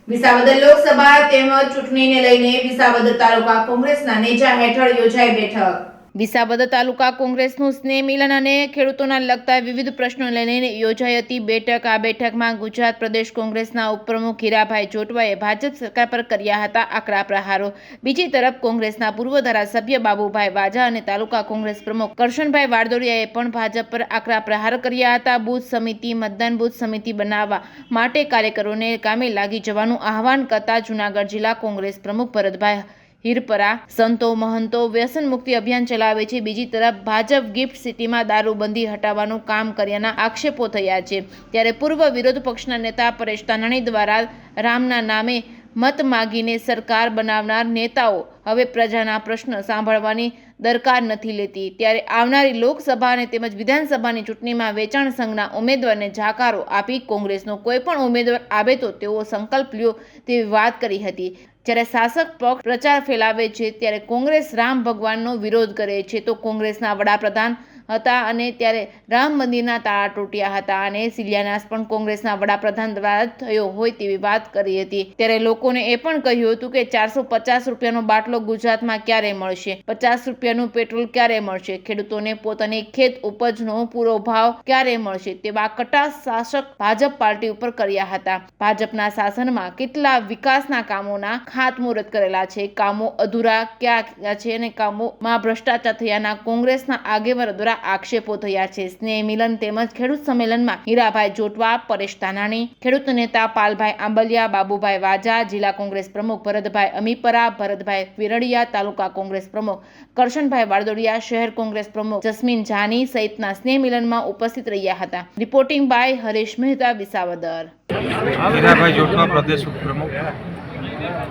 વિસાવદર લોકસભા તેમજ ચૂંટણીને લઈને વિસાવદર તાલુકા કોંગ્રેસના નેજા હેઠળ યોજાઈ બેઠક। વિસાવદર તાલુકા કોંગ્રેસનું સ્નેહ મિલન અને ખેડૂતોના લગતા વિવિધ પ્રશ્નોને લઈને યોજાઈ હતી બેઠક। આ બેઠકમાં ગુજરાત પ્રદેશ કોંગ્રેસના ઉપપ્રમુખ હીરાભાઈ જોટવાએ ભાજપ સરકાર પર કર્યા હતા આકરા પ્રહારો। બીજી તરફ કોંગ્રેસના પૂર્વ ધારાસભ્ય બાબુભાઈ વાજા અને તાલુકા કોંગ્રેસ પ્રમુખ કરશનભાઈ વારદોડિયાએ પણ ભાજપ પર આકરા પ્રહાર કર્યા હતા। બૂથ સમિતિ મતદાન બૂથ સમિતિ બનાવવા માટે કાર્યકરોને કામે લાગી જવાનું આહવાન કરતા જૂનાગઢ જિલ્લા કોંગ્રેસ પ્રમુખ ભરતભાઈ હિરપરા સંતો મહંતો વ્યસન મુક્તિ અભિયાન ચલાવે છે। બીજી તરફ ભાજપ ગિફ્ટ સિટીમાં દારૂબંધી હટાવવાનું કામ કર્યાના આક્ષેપો થયા છે। ત્યારે પૂર્વ વિરોધ પક્ષના નેતા પરેશ ધાનાણી દ્વારા રામના નામે મત માગીને સરકાર બનાવનાર નેતાઓ હવે પ્રજાના પ્રશ્ન સાંભળવાની દરકાર નથી લેતી। ત્યારે આવનારી લોકસભા અને તેમજ વિધાનસભાની ચૂંટણીમાં વેચાણ સંઘના ઉમેદવારને જાકારો આપી કોંગ્રેસનો કોઈ પણ ઉમેદવાર આવે તો તેઓ સંકલ્પ લ્યો તેવી વાત કરી હતી। જ્યારે શાસક પક્ષ પ્રચાર ફેલાવે છે ત્યારે કોંગ્રેસ રામ ભગવાનનો વિરોધ કરે છે તો કોંગ્રેસના વડાપ્રધાન હતા અને ત્યારે રામ મંદિરના તાળા તૂટ્યા હતા અને શિલાન્યાસ પણ કોંગ્રેસના વડાપ્રધાન દ્વારા થયો હોય તેવી વાત કરી હતી। ત્યારે લોકોને એ પણ કહ્યું હતું કે 450 રૂપિયાનો બાટલો ગુજરાતમાં ક્યારે મળશે, 50 રૂપિયાનું પેટ્રોલ ક્યારે મળશે, ખેડૂતોને પોતાની ખેત ઉપજનો પૂરો ભાવ ક્યારે મળશે તેવા કટાક્ષ શાસક ભાજપ પાર્ટી ઉપર કર્યા હતા। ભાજપના શાસનમાં કેટલા વિકાસના કામોના ખાતમુહૂર્ત કરેલા છે, કામો અધૂરા ક્યાં છે અને કામોમાં ભ્રષ્ટાચાર થયાના કોંગ્રેસના આગેવાનો દ્વારા આક્ષેપો થયા છે। સ્નેહ મિલન તેમજ ખેડૂત સંમેલનમાં હીરાભાઈ જોટવા, પરેશ ધાનાણી, ખેડૂત નેતા પાલભાઈ આંબલિયા, બાબુભાઈ વાજા, જિલ્લા કોંગ્રેસ પ્રમુખ ભરતભાઈ અમીપરા, ભરતભાઈ વિરડિયા, તાલુકા કોંગ્રેસ પ્રમુખ કરશનભાઈ વારદોડિયા, શહેર કોંગ્રેસ પ્રમુખ જસ્મીન જાની સહિતના સ્નેહ મિલનમાં ઉપસ્થિત રહ્યા હતા। Reporting by Haresh Mehta, Visavadar. હીરાભાઈ જોટવા, પ્રદેશ ઉપપ્રમુખ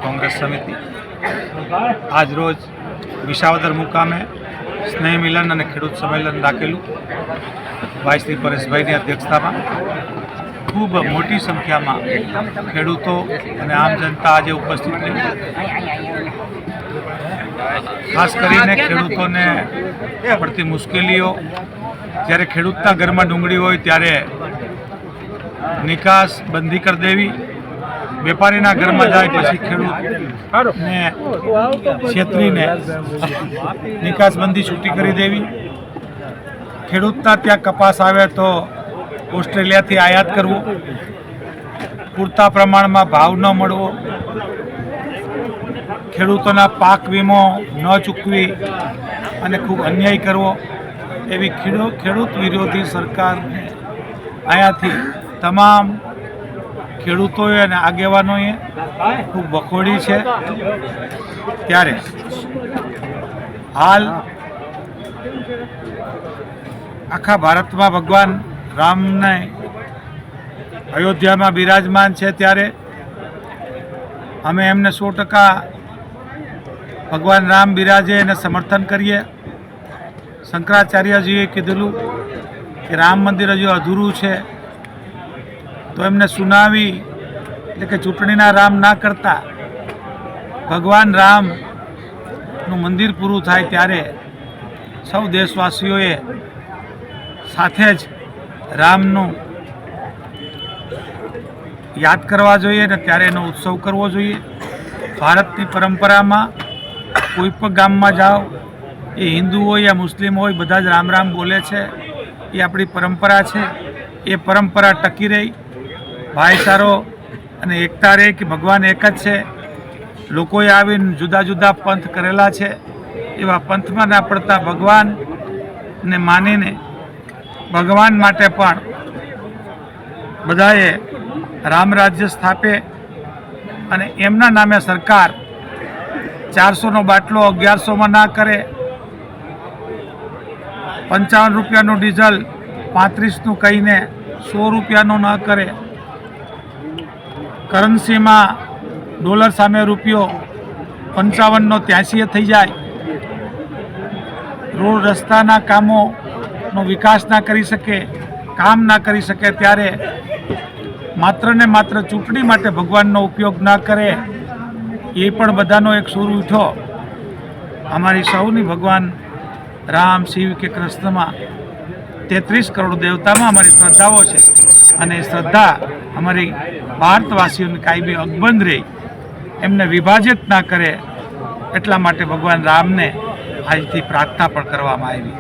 કોંગ્રેસ સમિતિ, આજ રોજ વિસાવદર મુકામે સ્નેહ મિલન અને ખેડૂત સંમેલન રાખેલું। ભાઈ શ્રી પરેશભાઈની અધ્યક્ષતામાં ખૂબ મોટી સંખ્યામાં ખેડૂતો અને આમ જનતા આજે ઉપસ્થિત રહી। ખાસ કરીને ખેડૂતોને પડતી મુશ્કેલીઓ, જ્યારે ખેડૂતના ઘરમાં ડુંગળી હોય ત્યારે નિકાસ બંધી કરી દેવી, વેપારીના ઘરમાં જાય પછી ખેડૂતને છેતરીને નિકાસબંધી છૂટી કરી દેવી, ખેડૂતના ત્યાં કપાસ આવે તો ઓસ્ટ્રેલિયાથી આયાત કરવું, પૂરતા પ્રમાણમાં ભાવ ન મળવો, ખેડૂતોના પાક વીમો ન ચૂકવી અને ખૂબ અન્યાય કરવો, એવી ખેડૂત વિરોધી સરકારને અહીંયાથી તમામ ખેડૂતોએ અને આગેવાનોએ ખૂબ વખોડી છે। ત્યારે હાલ આખા ભારતમાં ભગવાન રામને અયોધ્યામાં બિરાજમાન છે ત્યારે અમે એમને 100% ભગવાન રામ બિરાજે એને સમર્થન કરીએ। શંકરાચાર્યજીએ કીધેલું કે રામ મંદિર હજુ અધૂરું છે તો એમને સુનાવી એટલે કે ચૂંટણીના રામ ના કરતા ભગવાન રામનું મંદિર પૂરું થાય ત્યારે સૌ દેશવાસીઓએ સાથે જ રામનું યાદ કરવા જોઈએ ને ત્યારે એનો ઉત્સવ કરવો જોઈએ। ભારતની પરંપરામાં કોઈ પણ ગામમાં જાઓ, એ હિન્દુ હોય યા મુસ્લિમ હોય, બધા જ રામ રામ બોલે છે, એ આપણી પરંપરા છે। એ પરંપરા ટકી રહી, ભાઈચારો અને એકતા રહે કે ભગવાન એક જ છે। લોકોએ આવીને જુદા જુદા પંથ કરેલા છે, એવા પંથમાં ના પડતા ભગવાનને માનીને ભગવાન માટે પણ બધાએ રામ રાજ્ય સ્થાપે અને એમના નામે સરકાર 400નો બાટલો 1100માં ના કરે, 55 રૂપિયાનું ડીઝલ 35નું કહીને 100 રૂપિયાનું ન કરે, કરન્સીમાં ડોલર સામે રૂપિયો 55નો 83 થઈ જાય, રોડ રસ્તાના કામોનો વિકાસ ના કરી શકે, કામ ના કરી શકે, ત્યારે માત્ર ને માત્ર ચૂંટણી માટે ભગવાનનો ઉપયોગ ના કરે, એ પણ બધાનો એક સૂર ઉઠ્યો। અમારી સૌની ભગવાન રામ, શિવ કે કૃષ્ણમાં 33 કરોડ દેવતામાં અમારી શ્રદ્ધાઓ છે અને એ શ્રદ્ધા અમારી ભારતવાસીઓની કાયમી અકબંધ રહી, એમને વિભાજિત ના કરે એટલા માટે ભગવાન રામને આજથી પ્રાર્થના પણ કરવામાં આવી.